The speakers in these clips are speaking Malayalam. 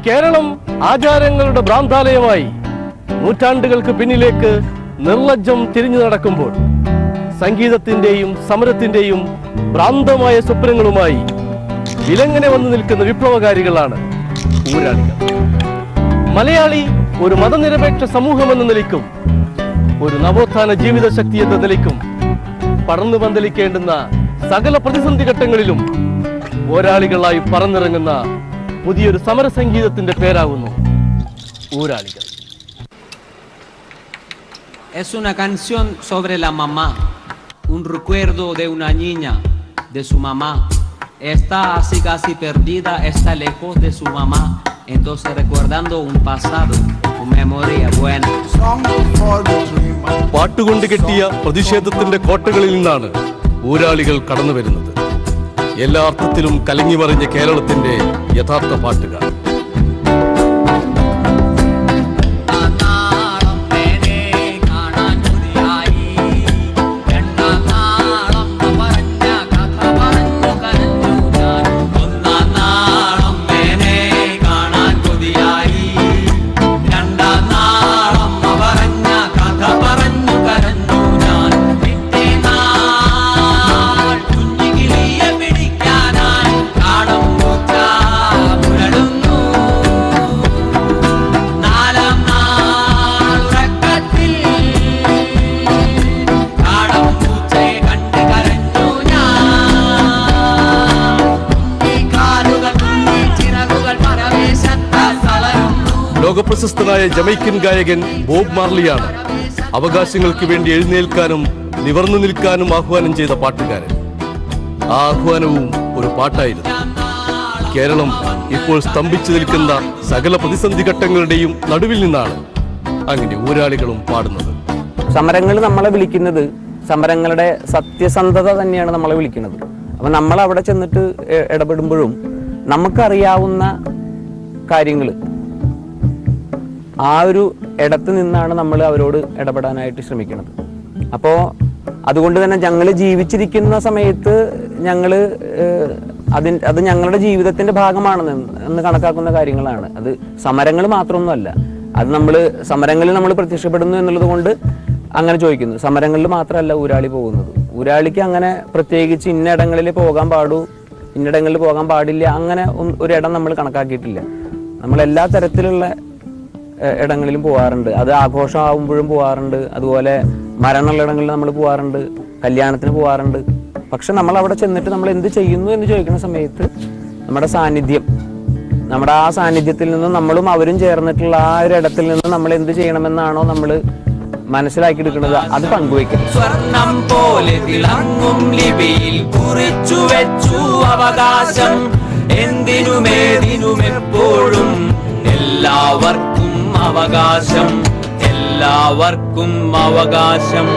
കേരളം ആചാരങ്ങളുടെ ഭ്രാന്താലയമായി നൂറ്റാണ്ടുകൾക്ക് പിന്നിലേക്ക് നിർലജ്ജം തിരിഞ്ഞു നടക്കുമ്പോൾ സംഗീതത്തിന്റെയും സമരത്തിന്റെയും ഭ്രാന്തമായ സ്വപ്നങ്ങളുമായി വിലങ്ങനെ വന്നു നിൽക്കുന്ന വിപ്ലവകാരികളാണ് ഊരാളികൾ. മലയാളി ഒരു മതനിരപേക്ഷ സമൂഹമെന്ന നിലയ്ക്കും ഒരു നവോത്ഥാന ജീവിത ശക്തി എന്ന നിലയ്ക്കും പടർന്നു പന്തലിക്കേണ്ടുന്ന സകല പ്രതിസന്ധി ഘട്ടങ്ങളിലും പോരാളികളായി പറന്നിറങ്ങുന്ന പുതിയൊരു സമര സംഗീതത്തിന്റെ പേരാകുന്നു ഊരാളികൾ. Es una canción sobre la mamá, un recuerdo de una niña, de su mamá. Está así casi perdida, está lejos de su mamá, entonces recordando un pasado, una memoria buena. പാട്ടുകൊണ്ട് കെട്ടിയ പ്രതിഷേധത്തിന്റെ കോട്ടകളിൽ നിന്നാണ് ഊരാളികൾ കടന്നു വരുന്നത്. എല്ലാ അർത്ഥത്തിലും കലങ്ങിമറിഞ്ഞ കേരളത്തിന്റെ യഥാർത്ഥ പാട്ടുകാർ. ലോകപ്രശസ്തനായ ജമൈക്കൻ ഗായകൻ ബോബ് മാർലിയാണ് അവകാശങ്ങൾക്ക് വേണ്ടി എഴുന്നേൽക്കാനും നിവർന്നു നിൽക്കാനും ആഹ്വാനം ചെയ്ത പാട്ടുകാരൻ. ആ ആഹ്വാനവും ഒരു പാട്ടായിരുന്നു. കേരളം ഇപ്പോൾ സ്തംഭിച്ചു നിൽക്കുന്ന സകല പ്രതിസന്ധി ഘട്ടങ്ങളുടെയും നടുവിൽ നിന്നാണ് അങ്ങനെ ഊരാളികളും പാടുന്നത്. സമരങ്ങൾ നമ്മളെ വിളിക്കുന്നത്, സമരങ്ങളുടെ സത്യസന്ധത തന്നെയാണ് നമ്മളെ വിളിക്കുന്നത്. അപ്പം നമ്മൾ അവിടെ ചെന്നിട്ട് ഇടപെടുമ്പോഴും നമുക്കറിയാവുന്ന കാര്യങ്ങൾ ആ ഒരു ഇടത്ത് നിന്നാണ് നമ്മൾ അവരോട് ഇടപെടാനായിട്ട് ശ്രമിക്കുന്നത്. അപ്പോൾ അതുകൊണ്ട് തന്നെ ഞങ്ങൾ ജീവിച്ചിരിക്കുന്ന സമയത്ത് ഞങ്ങൾ അത് ഞങ്ങളുടെ ജീവിതത്തിൻ്റെ ഭാഗമാണെന്ന് കണക്കാക്കുന്ന കാര്യങ്ങളാണ്. അത് സമരങ്ങൾ മാത്രമൊന്നുമല്ല. അത് സമരങ്ങളിൽ നമ്മൾ പ്രത്യക്ഷപ്പെടുന്നു എന്നുള്ളത് കൊണ്ട് അങ്ങനെ ചോദിക്കുന്നു. സമരങ്ങളിൽ മാത്രമല്ല ഊരാളി പോകുന്നത്. ഊരാളിക്ക് അങ്ങനെ പ്രത്യേകിച്ച് ഇന്നിടങ്ങളിൽ പോകാൻ പാടൂ, ഇന്നിടങ്ങളിൽ പോകാൻ പാടില്ല, അങ്ങനെ ഒരിടം നമ്മൾ കണക്കാക്കിയിട്ടില്ല. നമ്മളെല്ലാ തരത്തിലുള്ള ഇടങ്ങളിലും പോകാറുണ്ട്. അത് ആഘോഷമാകുമ്പോഴും പോകാറുണ്ട്, അതുപോലെ മരണമുള്ള ഇടങ്ങളിൽ നമ്മൾ പോകാറുണ്ട്, കല്യാണത്തിന് പോകാറുണ്ട്. പക്ഷെ നമ്മൾ അവിടെ ചെന്നിട്ട് നമ്മൾ എന്ത് ചെയ്യുന്നു എന്ന് ചോദിക്കുന്ന സമയത്ത് നമ്മുടെ സാന്നിധ്യം, നമ്മുടെ ആ സാന്നിധ്യത്തിൽ നിന്ന് നമ്മളും അവരും ചേർന്നിട്ടുള്ള ആ ഒരു ഇടത്തിൽ നിന്ന് നമ്മൾ എന്ത് ചെയ്യണമെന്നാണോ നമ്മൾ മനസ്സിലാക്കിയെടുക്കുന്നത് അത് പങ്കുവയ്ക്കും. സ്വർണം പോലെ തിളങ്ങും ലിപിയിൽ കുറിച്ചു വെച്ചു അവകാശം, എന്തിനുമേതിനും എപ്പോഴും എല്ലാവർക്കും അവകാശം, എല്ലാവർക്കും അവകാശം.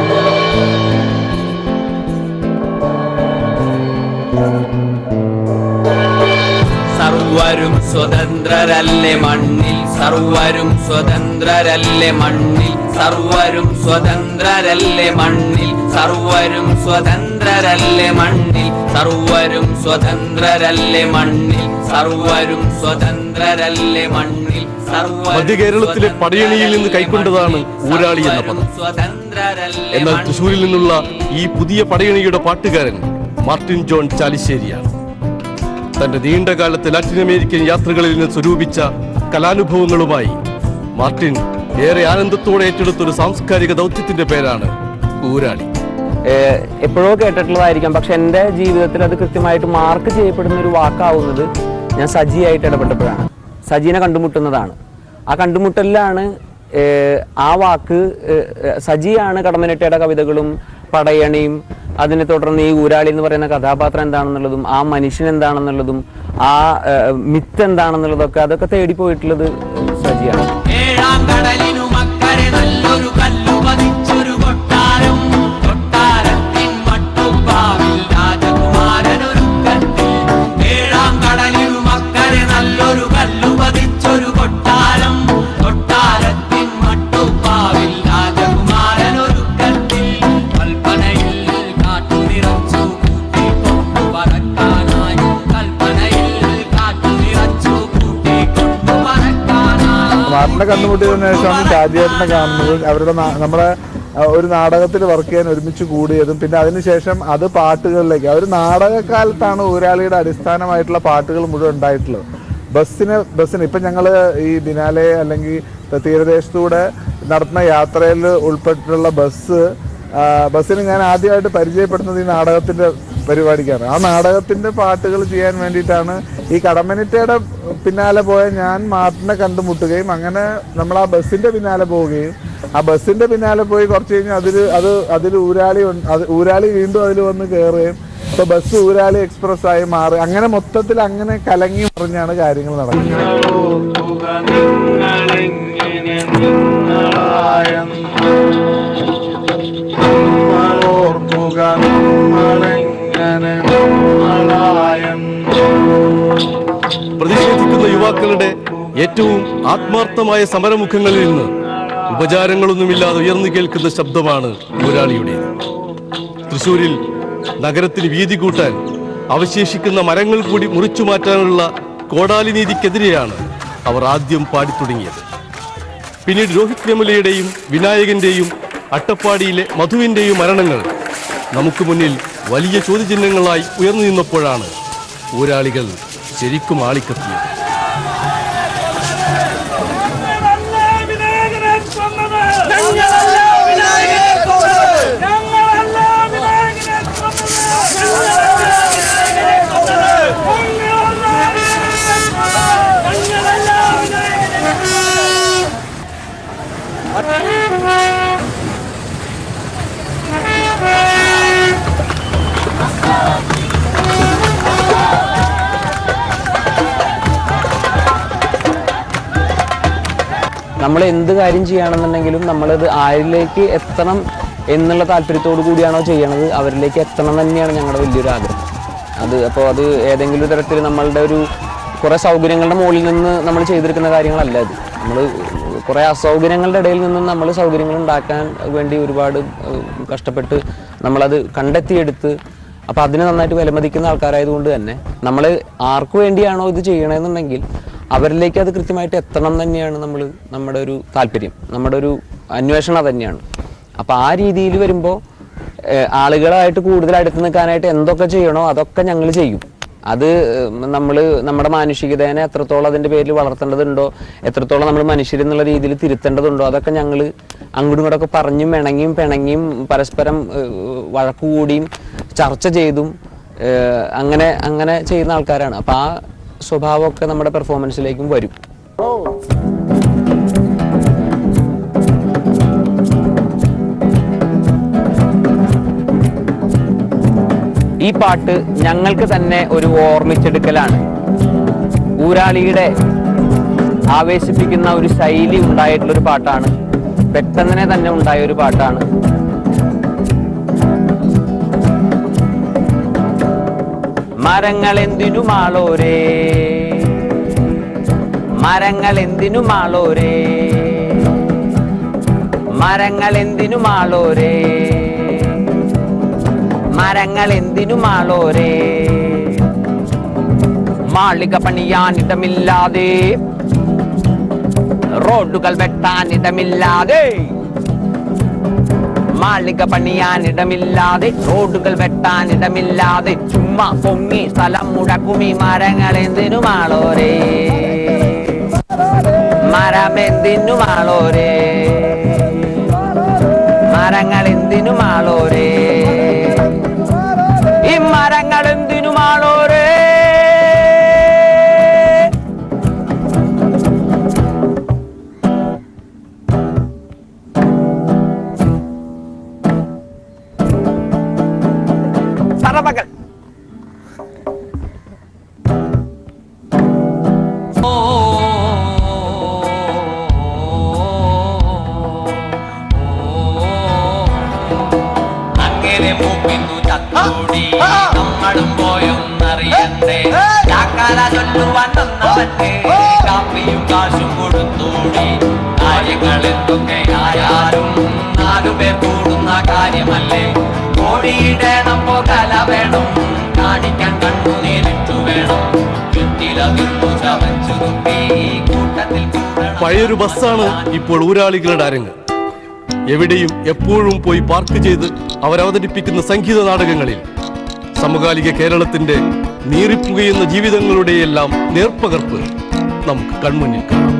സർവരും സ്വതന്ത്രരല്ലേ മണ്ണിൽ, സർവരും സ്വതന്ത്രരല്ലേ മണ്ണിൽ, സർവരും സ്വതന്ത്രരല്ലേ മണ്ണിൽ, സർവരും സ്വതന്ത്രരല്ലേ മണ്ണിൽ, സർവരും സ്വതന്ത്രരല്ലേ മണ്ണിൽ, സർവരും സ്വതന്ത്രരല്ലേ മണ്ണിൽ. മധ്യ കേരളത്തിലെ പടയണിയിൽ നിന്ന് കൈക്കൊണ്ടതാണ് ഊരാളി എന്ന പദം. എന്നാൽ തൃശ്ശൂരിൽ നിന്നുള്ള ഈ പുതിയ പടയണിയുടെ പാട്ടുകാരൻ മാർട്ടിൻ ജോൺ ചാലിശ്ശേരിയാണ്. തന്റെ നീണ്ടകാലത്തെ ലാറ്റിൻ അമേരിക്കൻ യാത്രകളിൽ നിന്ന് സ്വരൂപിച്ച കലാനുഭവങ്ങളുമായി മാർട്ടിൻ ഏറെ ആനന്ദത്തോടെ ഏറ്റെടുത്തൊരു സാംസ്കാരിക ദൗത്യത്തിന്റെ പേരാണ് ഊരാളി. എപ്പോഴോ കേട്ടിട്ടുള്ളതായിരിക്കാം, പക്ഷെ എൻ്റെ ജീവിതത്തിൽ അത് കൃത്യമായിട്ട് മാർക്ക് ചെയ്യപ്പെടുന്ന ഒരു വാക്കാവുന്നത് ഞാൻ സജിയായിട്ട് ഇടപെട്ടപ്പോഴാണ്. സജീനെ കണ്ടുമുട്ടുന്നതാണ്. ആ കണ്ടുമുട്ടലിലാണ് ആ വാക്ക്, സജിയാണ് കടമ്മനിട്ടയുടെ കവിതകളും പടയണിയും അതിനെ തുടർന്ന് ഈ ഊരാളി എന്ന് പറയുന്ന കഥാപാത്രം എന്താണെന്നുള്ളതും ആ മനുഷ്യൻ എന്താണെന്നുള്ളതും ആ മിത്ത് എന്താണെന്നുള്ളതൊക്കെ അതൊക്കെ തേടിപ്പോയിട്ടുള്ളത് സജിയാണ്. മാർട്ടിനെ കണ്ടുമുട്ടിയതിനു ശേഷമാണ് ഷാജിയേട്ടനെ കാണുന്നത്. അവരുടെ നമ്മുടെ ഒരു നാടകത്തിൽ വർക്ക് ചെയ്യാൻ ഒരുമിച്ച് കൂടിയതും പിന്നെ അതിനുശേഷം അത് പാട്ടുകളിലേക്ക് ഒരു നാടകക്കാലത്താണ് ഊരാളിയുടെ അടിസ്ഥാനമായിട്ടുള്ള പാട്ടുകൾ മുഴുവൻ ഉണ്ടായിട്ടുള്ളത്. ബസ്സിന് ഇപ്പം ഞങ്ങൾ ഈ ബിനാലെ അല്ലെങ്കിൽ തീരദേശത്തൂടെ നടത്തുന്ന യാത്രയിൽ ഉൾപ്പെട്ടിട്ടുള്ള ബസ്സിന് ഞാൻ ആദ്യമായിട്ട് പരിചയപ്പെടുന്നത് ഈ നാടകത്തിൻ്റെ പരിപാടിക്കാണ്. ആ നാടകത്തിൻ്റെ പാട്ടുകൾ ചെയ്യാൻ വേണ്ടിയിട്ടാണ് ഈ കടമ്മനിട്ടയുടെ പിന്നാലെ പോയ ഞാൻ മാർട്ടിനെ കണ്ടുമുട്ടുകയും അങ്ങനെ നമ്മൾ ആ ബസ്സിൻ്റെ പിന്നാലെ പോവുകയും ആ ബസ്സിൻ്റെ പിന്നാലെ പോയി കുറച്ച് കഴിഞ്ഞാൽ അതിൽ ഊരാളി വീണ്ടും അതിൽ വന്ന് കയറുകയും ഇപ്പോൾ ബസ് ഊരാളി എക്സ്പ്രസ് ആയി മാറി. അങ്ങനെ മൊത്തത്തിൽ അങ്ങനെ കലങ്ങി മറിഞ്ഞാണ് കാര്യങ്ങൾ നടക്കുന്നത്. പ്രതിഷേധിക്കുന്ന യുവാക്കളുടെ ഏറ്റവും ആത്മാർത്ഥമായ സമരമുഖങ്ങളിൽ നിന്ന് ഉപചാരങ്ങളൊന്നുമില്ലാതെ ഉയർന്നു കേൾക്കുന്ന ശബ്ദമാണ് ഊരാളിയുടേത്. തൃശൂരിൽ നഗരത്തിന് വീതി കൂട്ടാൻ അവശേഷിക്കുന്ന മരങ്ങൾ കൂടി മുറിച്ചു മാറ്റാനുള്ള കോടാലി നീതിക്കെതിരെയാണ് അവർ ആദ്യം പാടിത്തുടങ്ങിയത്. പിന്നീട് രോഹിത് വെമുലയുടെയും വിനായകന്റെയും അട്ടപ്പാടിയിലെ മധുവിന്റെയും മരണങ്ങൾ നമുക്ക് മുന്നിൽ വലിയ ചോദ്യചിഹ്നങ്ങളായി ഉയർന്നു നിന്നപ്പോഴാണ് ഊരാളികൾ ശരിക്കും ആളിക്കത്തിയത്. നമ്മൾ എന്ത് കാര്യം ചെയ്യുകയാണെന്നുണ്ടെങ്കിലും നമ്മളത് ആരിലേക്ക് എത്തണം എന്നുള്ള താല്പര്യത്തോടു കൂടിയാണോ ചെയ്യണത് അവരിലേക്ക് എത്തണം തന്നെയാണ് ഞങ്ങളുടെ വലിയൊരു ആഗ്രഹം. അത് ഏതെങ്കിലും തരത്തിൽ നമ്മളുടെ ഒരു കുറേ സൗകര്യങ്ങളുടെ മുകളിൽ നിന്ന് നമ്മൾ ചെയ്തെടുക്കുന്ന കാര്യങ്ങളല്ല. അത് നമ്മൾ കുറേ അസൗകര്യങ്ങളുടെ ഇടയിൽ നിന്നും നമ്മൾ സൗകര്യങ്ങൾ ഉണ്ടാക്കാൻ വേണ്ടി ഒരുപാട് കഷ്ടപ്പെട്ട് നമ്മളത് കണ്ടെത്തിയെടുത്ത് അപ്പോൾ അതിനെ നന്നായിട്ട് വിലമതിക്കുന്ന ആൾക്കാരായതുകൊണ്ട് തന്നെ നമ്മൾ ആർക്കു വേണ്ടിയാണോ ഇത് ചെയ്യണമെന്നുണ്ടെങ്കിൽ അവരിലേക്ക് അത് കൃത്യമായിട്ട് എത്തണം തന്നെയാണ് നമ്മുടെ ഒരു താല്പര്യം, നമ്മുടെ ഒരു അന്വേഷണം തന്നെയാണ്. അപ്പോൾ ആ രീതിയിൽ വരുമ്പോൾ ആളുകളായിട്ട് കൂടുതൽ അടുത്ത് നിൽക്കാനായിട്ട് എന്തൊക്കെ ചെയ്യണോ അതൊക്കെ ഞങ്ങൾ ചെയ്യും. അത് നമ്മുടെ മാനുഷികതേനെ എത്രത്തോളം അതിൻ്റെ പേരിൽ വളർത്തേണ്ടതുണ്ടോ, എത്രത്തോളം നമ്മൾ മനുഷ്യരെന്നുള്ള രീതിയിൽ തിരുത്തേണ്ടതുണ്ടോ, അതൊക്കെ ഞങ്ങൾ അങ്ങോട്ടും ഇങ്ങോട്ടൊക്കെ പറഞ്ഞും പിണങ്ങിയും പരസ്പരം വഴക്കുകൂടിയും ചർച്ച ചെയ്തും അങ്ങനെ ചെയ്യുന്ന ആൾക്കാരാണ്. അപ്പോൾ ആ സ്വഭാവമൊക്കെ നമ്മുടെ പെർഫോമൻസിലേക്കും വരും. ഈ പാട്ട് ഞങ്ങൾക്ക് തന്നെ ഒരു ഓർമ്മിച്ചെടുക്കലാണ്. ഊരാളിയുടെ ആവേശിപ്പിക്കുന്ന ഒരു ശൈലി ഉണ്ടായിട്ടുള്ളൊരു പാട്ടാണ്. പെട്ടെന്ന് തന്നെ ഉണ്ടായ ഒരു പാട്ടാണ്. മരങ്ങൾ എന്തിനു മാളോരേ, മരങ്ങൾ എന്തിനു മാളോരേ, മരങ്ങൾ എന്തിനു മാളോരേ, മരങ്ങൾ എന്തിനു മാളോരേ. മാളിക പണിയാനിടമില്ലാതെ, റോഡുകൾ വെട്ടാനിടമില്ലാതെ, മാളിക പണിയാനിടമില്ലാതെ, റോഡുകൾ വെട്ടാനിടമില്ലാതെ, ചുമ്മാ പൊങ്ങി സ്ഥലം മുടക്കുമി മരങ്ങൾ എന്തിനു മാളോരേ, മരം എന്തിനു മാളോരേ, മരങ്ങൾ എന്തിനു മാളോരേ, ഈ മരങ്ങൾ എന്തിനു മാളോരേ. പറവകൾ അങ്ങനെ മൂപ്പിന്നു ചത്തോടി നമ്മളും പോയൊന്നറിയണ്ടേ, ചാക്കാല ചൊല്ലുവാൻ വന്നവന്റെ കാപ്പിയും കാശും കൊടുത്തോടി. കാര്യങ്ങൾ എന്തൊക്കെ ആയാലും 4 പേർ കൂടുന്ന കാര്യമല്ലേ, കോടിയിടണം പോകല വേണം, കാണിക്കാൻ കണ്ണു നേരിട്ടു വേണം, ചുറ്റിലതിർന്നു ചവച്ചു തുപ്പി കൂട്ടത്തിൽ കൂടണം. പഴയൊരു ബസ്സാണ് ഇപ്പോൾ ഊരാളികളുടെ അരങ്ങ്. എവിടെയും എപ്പോഴും പോയി പാർക്ക് ചെയ്ത് അവരവതരിപ്പിക്കുന്ന സംഗീത നാടകങ്ങളിൽ സമകാലിക കേരളത്തിന്റെ നീറിപ്പുകയുന്ന ജീവിതങ്ങളുടെയെല്ലാം നേർപ്പകർപ്പ് നമുക്ക് കൺമുന്നിൽ കാണാം.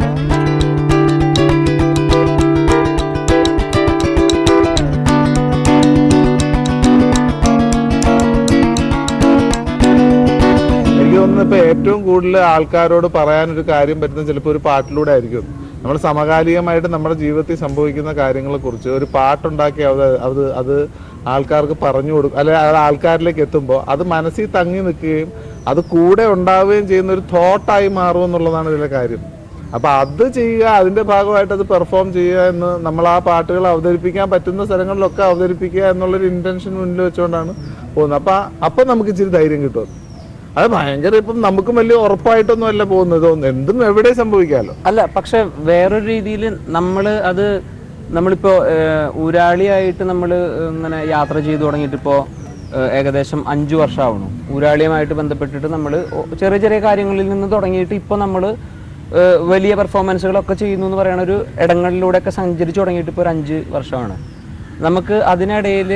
ഇപ്പൊ ഏറ്റവും കൂടുതൽ ആൾക്കാരോട് പറയാനൊരു കാര്യം പറ്റുന്ന ചിലപ്പോൾ ഒരു പാട്ടിലൂടെ ആയിരിക്കും. നമ്മൾ സമകാലികമായിട്ട് നമ്മുടെ ജീവിതത്തിൽ സംഭവിക്കുന്ന കാര്യങ്ങളെ കുറിച്ച് ഒരു പാട്ടുണ്ടാക്കി അത് ആൾക്കാർക്ക് പറഞ്ഞു കൊടുക്കും, അല്ലെ ആൾക്കാരിലേക്ക് എത്തുമ്പോൾ അത് മനസ്സിൽ തങ്ങി നിൽക്കുകയും അത് കൂടെ ഉണ്ടാവുകയും ചെയ്യുന്ന ഒരു തോട്ടായി മാറും എന്നുള്ളതാണ് ഇതിലെ കാര്യം. അപ്പൊ അത് ചെയ്യുക, അതിന്റെ ഭാഗമായിട്ട് അത് പെർഫോം ചെയ്യുക എന്ന് നമ്മൾ ആ പാട്ടുകൾ അവതരിപ്പിക്കാൻ പറ്റുന്ന സ്ഥലങ്ങളിലൊക്കെ അവതരിപ്പിക്കുക എന്നുള്ളൊരു ഇന്റൻഷൻ മുന്നിൽ വെച്ചുകൊണ്ടാണ് പോകുന്നത്. അപ്പൊ നമുക്ക് ഇച്ചിരി ധൈര്യം കിട്ടും. അത് ഭയങ്കര ഇപ്പം നമുക്കും വലിയ ഉറപ്പായിട്ടൊന്നും അല്ല പോകുന്നത്, എന്തും എവിടെ സംഭവിക്കാമല്ലോ. അല്ല, പക്ഷെ വേറൊരു രീതിയിൽ നമ്മളിപ്പോ ഊരാളിയായിട്ട് നമ്മൾ ഇങ്ങനെ യാത്ര ചെയ്തു തുടങ്ങിയിട്ട് ഇപ്പോൾ ഏകദേശം 5 വർഷമാവണം. ഊരാളിയുമായിട്ട് ബന്ധപ്പെട്ടിട്ട് നമ്മൾ ചെറിയ ചെറിയ കാര്യങ്ങളിൽ നിന്ന് തുടങ്ങിയിട്ട് ഇപ്പോൾ നമ്മൾ വലിയ പെർഫോമൻസുകളൊക്കെ ചെയ്യുന്നു എന്ന് പറയുന്ന ഒരു ഇടങ്ങളിലൂടെയൊക്കെ സഞ്ചരിച്ചു തുടങ്ങിയിട്ട് ഇപ്പോൾ ഒരു 5 വർഷമാണ്. നമുക്ക് അതിനിടയിൽ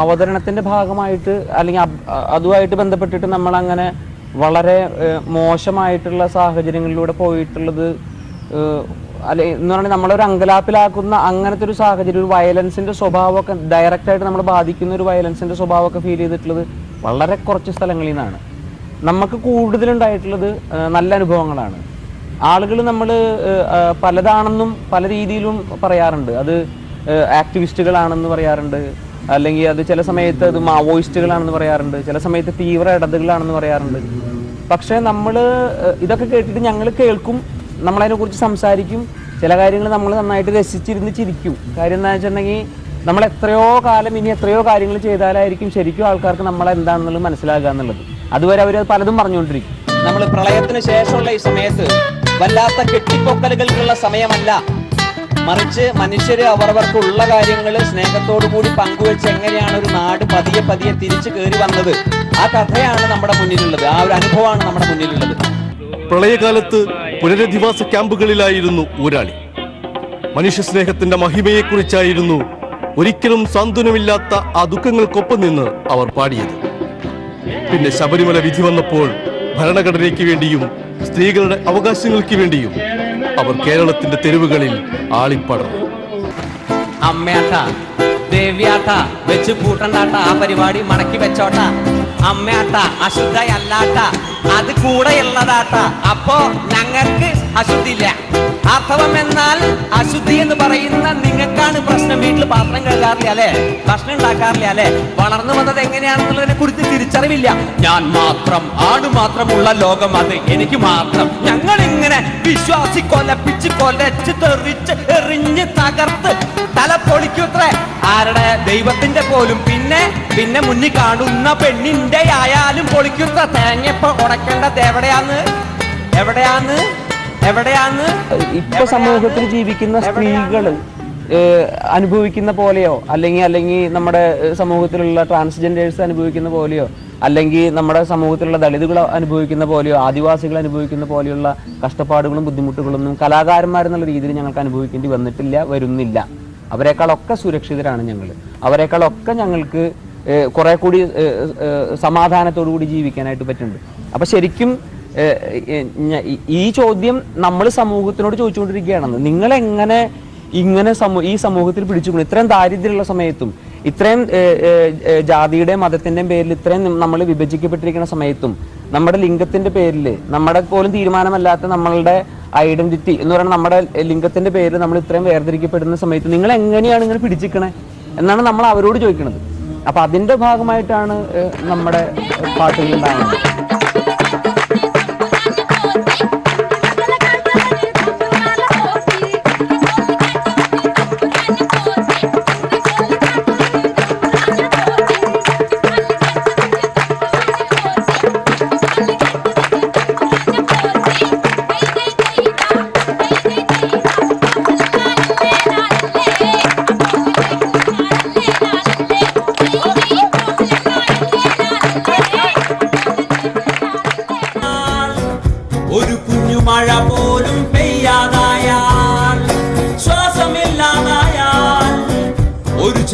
അവതരണത്തിൻ്റെ ഭാഗമായിട്ട് അല്ലെങ്കിൽ അതുമായിട്ട് ബന്ധപ്പെട്ടിട്ട് നമ്മളങ്ങനെ വളരെ മോശമായിട്ടുള്ള സാഹചര്യങ്ങളിലൂടെ പോയിട്ടുള്ളത് എന്ന് പറഞ്ഞാൽ നമ്മളൊരു അങ്കലാപ്പിലാക്കുന്ന അങ്ങനത്തെ ഒരു സാഹചര്യം, ഒരു വയലൻസിൻ്റെ സ്വഭാവമൊക്കെ ഡയറക്റ്റായിട്ട് നമ്മൾ ബാധിക്കുന്ന ഒരു വയലൻസിൻ്റെ സ്വഭാവമൊക്കെ ഫീൽ ചെയ്തിട്ടുള്ളത് വളരെ കുറച്ച് സ്ഥലങ്ങളിൽ നിന്നാണ്. നമുക്ക് കൂടുതലുണ്ടായിട്ടുള്ളത് നല്ല അനുഭവങ്ങളാണ്. ആളുകൾ നമ്മൾ പലതാണെന്നും പല രീതിയിലും പറയാറുണ്ട്. അത് ആക്ടിവിസ്റ്റുകളാണെന്ന് പറയാറുണ്ട്, അല്ലെങ്കിൽ അത് ചില സമയത്ത് അത് മാവോയിസ്റ്റുകളാണെന്ന് പറയാറുണ്ട്, ചില സമയത്ത് തീവ്ര ഇടതുകളാണെന്ന് പറയാറുണ്ട്. പക്ഷേ നമ്മൾ ഇതൊക്കെ കേട്ടിട്ട് ഞങ്ങൾ കേൾക്കും, നമ്മളതിനെക്കുറിച്ച് സംസാരിക്കും, ചില കാര്യങ്ങൾ നമ്മൾ നന്നായിട്ട് രസിച്ചിരുന്ന് ചിരിക്കും. കാര്യം എന്താണെന്ന് വെച്ചിട്ടുണ്ടെങ്കിൽ നമ്മൾ എത്രയോ കാലം ഇനി എത്രയോ കാര്യങ്ങൾ ചെയ്താലായിരിക്കും ശരിക്കും ആൾക്കാർക്ക് നമ്മളെന്താണെന്നുള്ളത് മനസ്സിലാക്കുക എന്നുള്ളത്. അതുവരെ അവർ പലതും പറഞ്ഞുകൊണ്ടിരിക്കും. നമ്മൾ പ്രളയത്തിന് ശേഷമുള്ള ഈ സമയത്ത് വല്ലാത്ത കെട്ടിപ്പൊക്കലുകൾക്കുള്ള സമയമല്ല, മറിച്ച് മനുഷ്യർ അവരവർക്കുള്ള കാര്യങ്ങൾ സ്നേഹത്തോടു കൂടി പങ്കുവെച്ച് എങ്ങനെയാണ് ഒരു നാട് പതിയെ പതിയെ തിരിച്ചു കയറി വന്നത്, ആ കഥയാണ് നമ്മുടെ മുന്നിലുള്ളത്, ആ ഒരു അനുഭവമാണ് നമ്മുടെ മുന്നിലുള്ളത്. പ്രളയകാലത്ത് പുനരധിവാസ ക്യാമ്പുകളിലായിരുന്നു ഊരാളി. മനുഷ്യ സ്നേഹത്തിന്റെ മഹിമയെക്കുറിച്ചായിരുന്നു ഒരിക്കലും സാന്ത്വനമില്ലാത്ത ആ ദുഃഖങ്ങൾക്കൊപ്പം നിന്ന് അവർ പാടിയത്. പിന്നെ ശബരിമല വിധി വന്നപ്പോൾ ഭരണഘടനയ്ക്ക് വേണ്ടിയും സ്ത്രീകളുടെ അവകാശങ്ങൾക്ക് വേണ്ടിയും അവർ കേരളത്തിന്റെ തെരുവുകളിൽ ആളിപ്പടർന്നു. അമ്മയാട്ടാ, ദേവ്യാട്ടാ, വെച്ച് കൂട്ടണ്ടാട്ടാ, ആ പരിപാടി മടക്കി വെച്ചോട്ടാ. അമ്മയാട്ടാ, അശുദ്ധയല്ലാട്ട, അത് കൂടെയുള്ളതാട്ട. അപ്പോ ഞങ്ങൾക്ക് അശുദ്ധിയില്ല. അഥവം എന്നാൽ അശുദ്ധി എന്ന് പറയുന്ന നിങ്ങൾക്കാണ് പ്രശ്നം. വീട്ടിൽ പാത്രം കഴുകാറില്ല അല്ലെ, ഭക്ഷണം ഉണ്ടാക്കാറില്ല അല്ലെ, വളർന്നു വന്നത് എങ്ങനെയാണെന്നുള്ളതിനെ കുറിച്ച് തിരിച്ചറിവില്ല. ഞാൻ മാത്രം, ആട് മാത്രമുള്ള ലോകം അത് എനിക്ക് മാത്രം. ഞങ്ങൾ ഇങ്ങനെ വിശ്വാസി കൊലപ്പിച്ച് കൊലച്ച് തെറിച്ച് എറിഞ്ഞ് തകർത്ത് തല പൊളിക്കുത്രേ. ആരുടെ? ദൈവത്തിന്റെ പോലും. പിന്നെ മുന്നിൽ കാണുന്ന പെണ്ണിന്റെ ആയാലും പൊളിക്കുത്ര. തേങ്ങപ്പോ ഉടക്കേണ്ടത് എവിടെയാന്ന് ഇപ്പൊ സമൂഹത്തിൽ ജീവിക്കുന്ന സ്ത്രീകൾ അനുഭവിക്കുന്ന പോലെയോ, അല്ലെങ്കിൽ നമ്മുടെ സമൂഹത്തിലുള്ള ട്രാൻസ്ജെൻഡേഴ്സ് അനുഭവിക്കുന്ന പോലെയോ, അല്ലെങ്കിൽ നമ്മുടെ സമൂഹത്തിലുള്ള ദളിതുകൾ അനുഭവിക്കുന്ന പോലെയോ, ആദിവാസികൾ അനുഭവിക്കുന്ന പോലെയുള്ള കഷ്ടപ്പാടുകളും ബുദ്ധിമുട്ടുകളൊന്നും കലാകാരന്മാരെന്നുള്ള രീതിയിൽ ഞങ്ങൾക്ക് അനുഭവിക്കേണ്ടി വന്നിട്ടില്ല, വരുന്നില്ല. അവരെക്കാളൊക്കെ സുരക്ഷിതരാണ് ഞങ്ങൾ. അവരെക്കാളൊക്കെ ഞങ്ങൾക്ക് കുറെ കൂടി സമാധാനത്തോടു കൂടി ജീവിക്കാനായിട്ട് പറ്റുന്നുണ്ട്. അപ്പം ശരിക്കും ഈ ചോദ്യം നമ്മൾ സമൂഹത്തിനോട് ചോദിച്ചുകൊണ്ടിരിക്കുകയാണെന്ന്. നിങ്ങളെങ്ങനെ ഇങ്ങനെ ഈ സമൂഹത്തിൽ പിടിച്ചുകൊണ്ട് ഇത്രയും ദാരിദ്ര്യമുള്ള സമയത്തും ഇത്രയും ജാതിയുടെയും മതത്തിൻ്റെയും പേരിൽ ഇത്രയും നമ്മൾ വിഭജിക്കപ്പെട്ടിരിക്കുന്ന സമയത്തും നമ്മുടെ ലിംഗത്തിൻ്റെ പേരിൽ നമ്മുടെ പോലും തീരുമാനമല്ലാത്ത നമ്മളുടെ ഐഡന്റിറ്റി എന്ന് പറയുന്നത് നമ്മുടെ ലിംഗത്തിൻ്റെ പേരിൽ നമ്മൾ ഇത്രയും വേർതിരിക്കപ്പെടുന്ന സമയത്ത് നിങ്ങൾ എങ്ങനെയാണ് ഇങ്ങനെ പിടിച്ചിരിക്കണേ എന്നാണ് നമ്മൾ അവരോട് ചോദിക്കുന്നത്. അപ്പം അതിൻ്റെ ഭാഗമായിട്ടാണ് നമ്മുടെ പാട്ടുകൾ ഉണ്ടാകുന്നത്.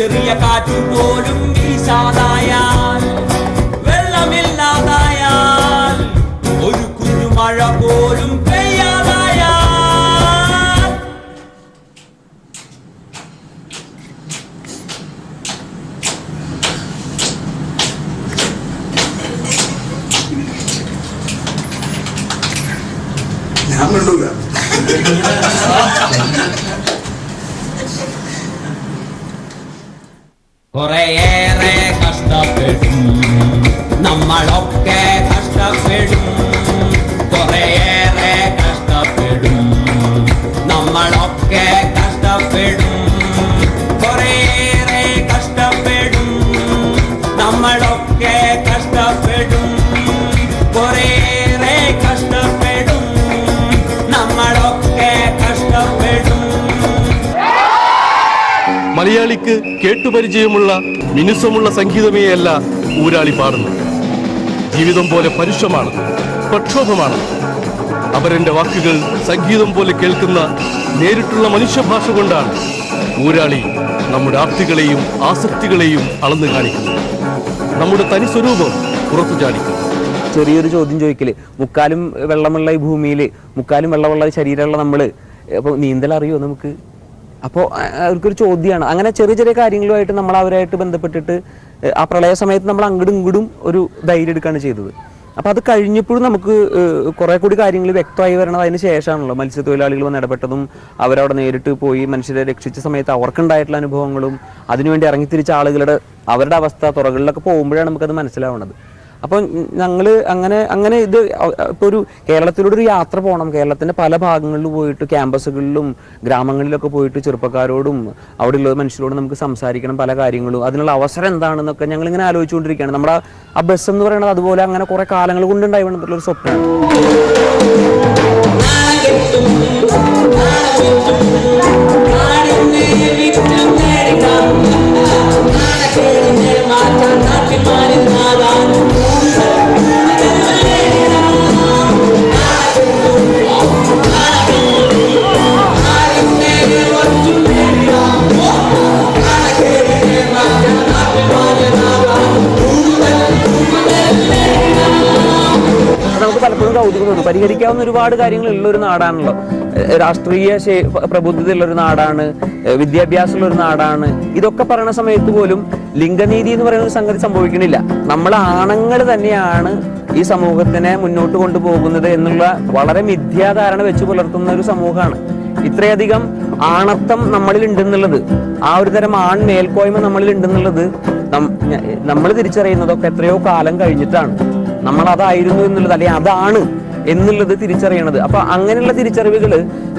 ചെറിയ കാറ്റുപോലും വീശാതായാൽ, വെള്ളമില്ലാതായാൽ, ഒരു കുഞ്ഞുമഴ പോലും പെയ്യാതായാൽ, ഞാൻ കണ്ടൂല. കുറേയേറെ കഷ്ടപ്പെടും നമ്മളൊക്കെ കഷ്ടപ്പെടും, കുറേയേറെ കഷ്ടപ്പെടും നമ്മളൊക്കെ കഷ്ടപ്പെടും, കുറേയേറെ കഷ്ടപ്പെടും നമ്മളൊക്കെ കഷ്ടപ്പെടും, കുറേയേറെ കഷ്ടപ്പെടും നമ്മളൊക്കെ കഷ്ടപ്പെടും. മലയാളിക്ക് കേട്ടുപരിചയമുള്ള മിനുസമുള്ള സംഗീതമേ അല്ല ഊരാളി പാടുന്നത്. ജീവിതം പോലെ പരുഷമാണ്, പ്രക്ഷോഭമാണ്. അപരന്റെ വാക്കുകൾ സംഗീതം പോലെ കേൾക്കുന്ന നേരിട്ടുള്ള മനുഷ്യഭാഷ കൊണ്ടാണ് ഊരാളി നമ്മുടെ ആർത്തികളെയും ആസക്തികളെയും അളന്നു കാണിക്കുന്നത്, നമ്മുടെ തനി സ്വരൂപം പുറത്തു ചാടിക്കുന്നു. ചെറിയൊരു ചോദ്യം ചോദിക്കല്, മുക്കാലും വെള്ളമുള്ള ഈ ഭൂമിയിൽ മുക്കാലും വെള്ളമുള്ള ശരീരമുള്ള നമ്മള് അപ്പോൾ നീന്തൽ അറിയോ നമുക്ക്? അപ്പോൾ അവർക്കൊരു ചോദ്യമാണ്. അങ്ങനെ ചെറിയ ചെറിയ കാര്യങ്ങളുമായിട്ട് നമ്മൾ അവരായിട്ട് ബന്ധപ്പെട്ടിട്ട് ആ പ്രളയ സമയത്ത് നമ്മൾ അങ്ങോട്ടും ഇങ്ങോട്ടും ഒരു ധൈര്യം എടുക്കുകയാണ് ചെയ്തത്. അപ്പോൾ അത് കഴിഞ്ഞപ്പോഴും നമുക്ക് കുറേ കൂടി കാര്യങ്ങൾ വ്യക്തമായി വരണത് അതിന് ശേഷമാണല്ലോ. മത്സ്യത്തൊഴിലാളികൾ വന്ന് ഇടപെട്ടതും അവരവിടെ നേരിട്ട് പോയി മനുഷ്യരെ രക്ഷിച്ച സമയത്ത് അവർക്കുണ്ടായിട്ടുള്ള അനുഭവങ്ങളും അതിനുവേണ്ടി ഇറങ്ങിത്തിരിച്ച ആളുകളുടെ അവരുടെ അവസ്ഥ തുറകളിലൊക്കെ പോകുമ്പോഴാണ് നമുക്കത് മനസ്സിലാവുന്നത്. അപ്പോൾ ഞങ്ങൾ അങ്ങനെ ഇത് ഇപ്പോൾ ഒരു കേരളത്തിലൂടെ ഒരു യാത്ര പോകണം. കേരളത്തിൻ്റെ പല ഭാഗങ്ങളിൽ പോയിട്ട് ക്യാമ്പസുകളിലും ഗ്രാമങ്ങളിലൊക്കെ പോയിട്ട് ചെറുപ്പക്കാരോടും അവിടെയുള്ള മനുഷ്യരോടും നമുക്ക് സംസാരിക്കണം പല കാര്യങ്ങളും. അതിനുള്ള അവസരം എന്താണെന്നൊക്കെ ഞങ്ങളിങ്ങനെ ആലോചിച്ചുകൊണ്ടിരിക്കുകയാണ്. നമ്മുടെ ആ ബസ് എന്ന് പറയുന്നത് അതുപോലെ അങ്ങനെ കുറേ കാലങ്ങൾ കൊണ്ടുണ്ടായി വേണമെന്നുള്ളൊരു സ്വപ്നമാണ്. നമുക്ക് പലപ്പോഴും കൗതുകമുണ്ട്. പരിഹരിക്കാവുന്ന ഒരുപാട് കാര്യങ്ങളുള്ള ഒരു നാടാണല്ലോ. രാഷ്ട്രീയ പ്രബുദ്ധതയുള്ളൊരു നാടാണ്, വിദ്യാഭ്യാസമുള്ള ഒരു നാടാണ്. ഇതൊക്കെ പറയുന്ന സമയത്ത് പോലും ലിംഗനീതി എന്ന് പറയുന്ന ഒരു സംഗതി സംഭവിക്കണില്ല. നമ്മൾ ആണുങ്ങൾ തന്നെയാണ് ഈ സമൂഹത്തിനെ മുന്നോട്ട് കൊണ്ടുപോകുന്നത് എന്നുള്ള വളരെ മിഥ്യാധാരണ വെച്ച് പുലർത്തുന്ന ഒരു സമൂഹമാണ്. ഇത്രയധികം ആണത്വം നമ്മളിൽ ഉണ്ടെന്നുള്ളത്, ആ ഒരു തരം ആൺ മേൽക്കോയ്മ നമ്മളിൽ ഉണ്ടെന്നുള്ളത് നമ്മൾ തിരിച്ചറിയുന്നതൊക്കെ എത്രയോ കാലം കഴിഞ്ഞിട്ടാണ്. നമ്മൾ അതായിരുന്നു എന്നുള്ളത് അല്ലെങ്കിൽ അതാണ് എന്നുള്ളത് തിരിച്ചറിയണത്. അപ്പൊ അങ്ങനെയുള്ള തിരിച്ചറിവുകൾ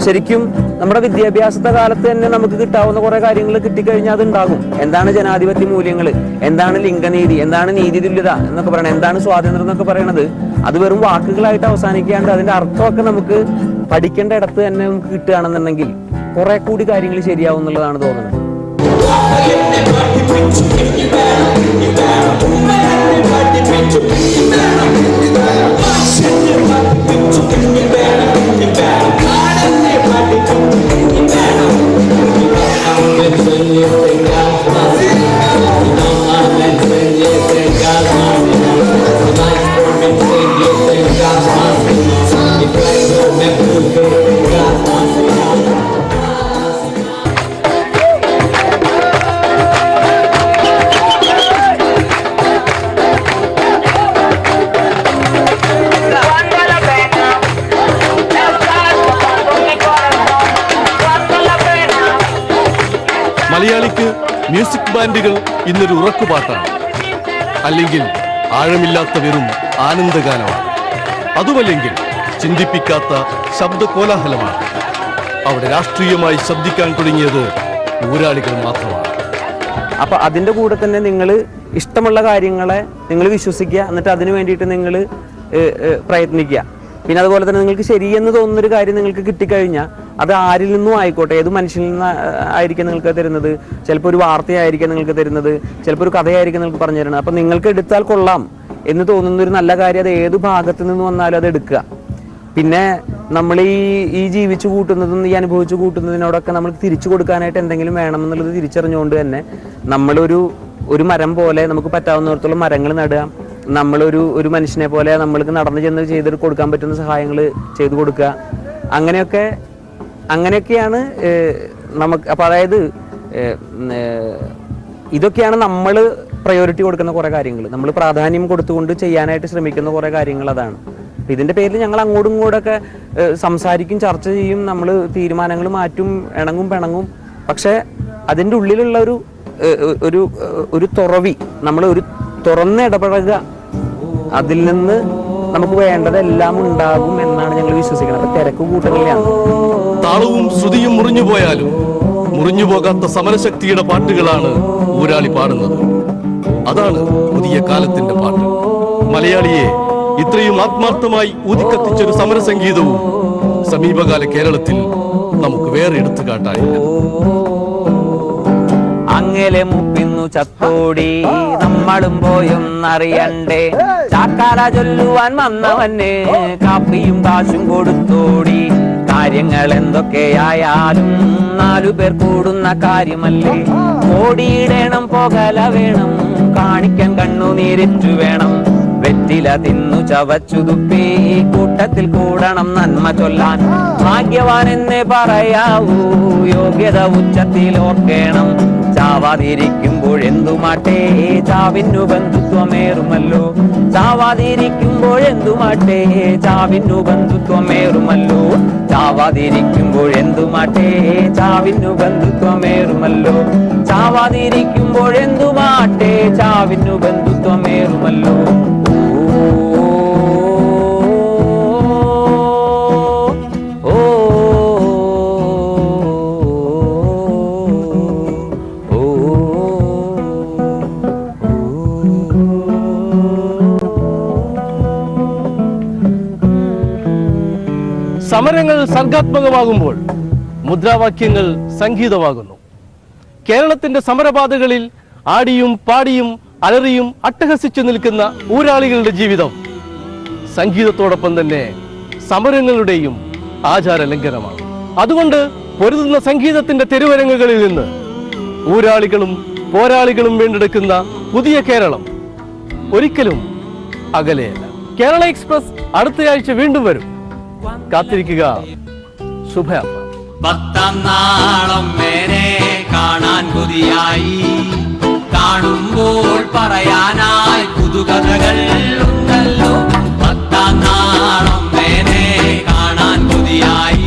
ശരിക്കും നമ്മുടെ വിദ്യാഭ്യാസത്തെ കാലത്ത് തന്നെ നമുക്ക് കിട്ടാവുന്ന കുറെ കാര്യങ്ങൾ കിട്ടിക്കഴിഞ്ഞാൽ അതുണ്ടാകും. എന്താണ് ജനാധിപത്യ മൂല്യങ്ങൾ, എന്താണ് ലിംഗനീതി, എന്താണ് നീതിതുല്യത എന്നൊക്കെ പറയണത്, എന്താണ് സ്വാതന്ത്ര്യം എന്നൊക്കെ പറയണത്, അത് വെറും വാക്കുകളായിട്ട് അവസാനിക്കാണ്ട് അതിന്റെ അർത്ഥമൊക്കെ നമുക്ക് പഠിക്കേണ്ട ഇടത്ത് തന്നെ നമുക്ക് കിട്ടുകയാണെന്നുണ്ടെങ്കിൽ കുറെ കൂടി കാര്യങ്ങൾ ശരിയാവും എന്നുള്ളതാണ് തോന്നുന്നത്. മലയാളിക്ക് മ്യൂസിക് ബാൻഡുകൾ ഇന്നൊരു ഉറക്കുപാട്ടാണ്, അല്ലെങ്കിൽ ആഴമില്ലാത്ത വെറും ആനന്ദഗാനമാണ്. അതുമല്ലെങ്കിൽ ചിന്തിപ്പിക്കാത്ത ശബ്ദകോലാഹലമാണ്. അവിടെ രാഷ്ട്രീയമായി ശബ്ദിക്കാൻ തുടങ്ങിയത് ഊരാളികൾ മാത്രമാണ്. അപ്പൊ അതിന്റെ കൂടെ തന്നെ നിങ്ങൾ ഇഷ്ടമുള്ള കാര്യങ്ങളെ നിങ്ങൾ വിശ്വസിക്കുക, എന്നിട്ട് അതിനു വേണ്ടിയിട്ട് നിങ്ങൾ പ്രയത്നിക്കുക. പിന്നെ അതുപോലെ തന്നെ നിങ്ങൾക്ക് ശരിയെന്ന് തോന്നുന്നൊരു കാര്യം നിങ്ങൾക്ക് കിട്ടിക്കഴിഞ്ഞാൽ അത് ആരിൽ നിന്നും ആയിക്കോട്ടെ, ഏത് മനുഷ്യനിൽ നിന്ന് ആയിരിക്കും നിങ്ങൾക്ക് തരുന്നത്. ചിലപ്പോൾ ഒരു വാർത്തയായിരിക്കും നിങ്ങൾക്ക് തരുന്നത്, ചിലപ്പോൾ ഒരു കഥയായിരിക്കും നിങ്ങൾക്ക് പറഞ്ഞു തരുന്നത്. അപ്പം നിങ്ങൾക്ക് എടുത്താൽ കൊള്ളാം എന്ന് തോന്നുന്ന ഒരു നല്ല കാര്യം അത് ഏത് ഭാഗത്ത് നിന്ന് വന്നാലും അത് എടുക്കുക. പിന്നെ നമ്മൾ ഈ ജീവിച്ചു കൂട്ടുന്നതും ഈ അനുഭവിച്ചു കൂട്ടുന്നതിനോടൊക്കെ നമ്മൾ തിരിച്ചു കൊടുക്കാനായിട്ട് എന്തെങ്കിലും വേണമെന്നുള്ളത് തിരിച്ചറിഞ്ഞുകൊണ്ട് തന്നെ ഒരു മരം പോലെ നമുക്ക് പറ്റാവുന്നിടത്തോളം മരങ്ങൾ നടുക, ഒരു മനുഷ്യനെ പോലെ നമ്മൾക്ക് നടന്നു ചെന്ന് ചെയ്ത് കൊടുക്കാൻ പറ്റുന്ന സഹായങ്ങൾ ചെയ്തു കൊടുക്കുക. അങ്ങനെയൊക്കെയാണ് നമുക്ക്. അപ്പം അതായത് ഇതൊക്കെയാണ് നമ്മൾ പ്രയോറിറ്റി കൊടുക്കുന്ന കുറേ കാര്യങ്ങൾ, നമ്മൾ പ്രാധാന്യം കൊടുത്തുകൊണ്ട് ചെയ്യാനായിട്ട് ശ്രമിക്കുന്ന കുറേ കാര്യങ്ങൾ. അതാണ് ഇതിൻ്റെ പേരിൽ ഞങ്ങൾ അങ്ങോട്ടും ഇങ്ങോട്ടൊക്കെ സംസാരിക്കും, ചർച്ച ചെയ്യും, നമ്മൾ തീരുമാനങ്ങൾ മാറ്റും, ഇണങ്ങും പിണങ്ങും. പക്ഷെ അതിൻ്റെ ഉള്ളിലുള്ള ഒരു തുറവി, നമ്മൾ ഒരു തുറന്ന് ഇടപഴകുക, അതിൽ നിന്ന് നമുക്ക് വേണ്ടതെല്ലാം ഉണ്ടാകും എന്നാണ് ഞങ്ങൾ വിശ്വസിക്കുന്നത്. അപ്പൊ തിരക്ക് കൂട്ടങ്ങളിലാണ്. താളവും ശ്രുതിയും മുറിഞ്ഞു പോയാലും മുറിഞ്ഞു പോകാത്ത സമരശക്തിയുടെ പാട്ടുകളാണ് ഊരാളി പാടുന്നത്. അതാണ് പുതിയ കാലത്തിന്റെ പാട്ട്. മലയാളിയെ ഇത്രയും ആത്മാർത്ഥമായി ഊതിക്കത്തിച്ചൊരു സമരസംഗീതവും സമീപകാല കേരളത്തിൽ നമുക്ക് വേറെ എടുത്തു കാട്ടാനില്ല. അങ്ങലെ മുപ്പിന്നു ചത്തോടി നമ്മളും പോയൊന്നറിയണ്ടേ, ചാക്കാല ചൊല്ലുവാൻ വന്നവന് കാപ്പിയും കാശും കൊടുത്തോടി. കാര്യങ്ങൾ എന്തൊക്കെയായാലും 4 പേർ കൂടുന്ന കാര്യമല്ലേ, ഓടിയിടണം പോകല വേണം, കാണിക്കാൻ കണ്ണുനീരിറ്റു വേണം. വെറ്റില തിന്നു ചവച്ചു തുപ്പി കൂട്ടത്തിൽ കൂടണം നന്മ ചൊല്ലാൻ. ഭാഗ്യവാൻ എന്നേ പറയാവൂ, യോഗ്യത ഉച്ചത്തിൽ ഓർക്കണം. ചാവാതിരിക്കുമ്പോഴെന്തുമാട്ടെ ചാവിന്നു ബന്ധുത്വമേറുമല്ലോ, ചാവാതിരിക്കുമ്പോഴെന്തുമാട്ടെ ചാവിന്നു ബന്ധുത്വമേറുമല്ലോ, ചാവാതിരിക്കുമ്പോഴെന്തുമാട്ടെ ചാവിന്നു ബന്ധുത്വമേറുമല്ലോ, ചാവാതിരിക്കുമ്പോഴെന്തുമാട്ടെ ചാവിന്നു ബന്ധുത്വമേറുമല്ലോ. സമരങ്ങൾ സർഗാത്മകമാകുമ്പോൾ മുദ്രാവാക്യങ്ങൾ സംഗീതമാകുന്നു. കേരളത്തിന്റെ സമരപാതകളിൽ ആടിയും പാടിയും അലറിയും അട്ടഹസിച്ചു നിൽക്കുന്ന ഊരാളികളുടെ ജീവിതം സംഗീതത്തോടൊപ്പം തന്നെ സമരങ്ങളുടെയും ആചാര ലംഘനമാണ്. അതുകൊണ്ട് പൊരുതുന്ന സംഗീതത്തിന്റെ തെരുവരങ്ങുകളിൽ നിന്ന് ഊരാളികളും പോരാളികളും വീണ്ടെടുക്കുന്ന പുതിയ കേരളം ഒരിക്കലും അകലെയല്ല. കേരള എക്സ്പ്രസ് അടുത്തയാഴ്ച വീണ്ടും വരും. കാത്തിരിക്കുക. ശുഭയാത്ര. 10 നാളം മേനെ കാണാൻ കൊതിയായി, കാണുമ്പോൾ പറയാനായി പുതുകഥകൾ ഉണ്ടല്ലോ. 10 നാളം മേനെ കാണാൻ കൊതിയായി.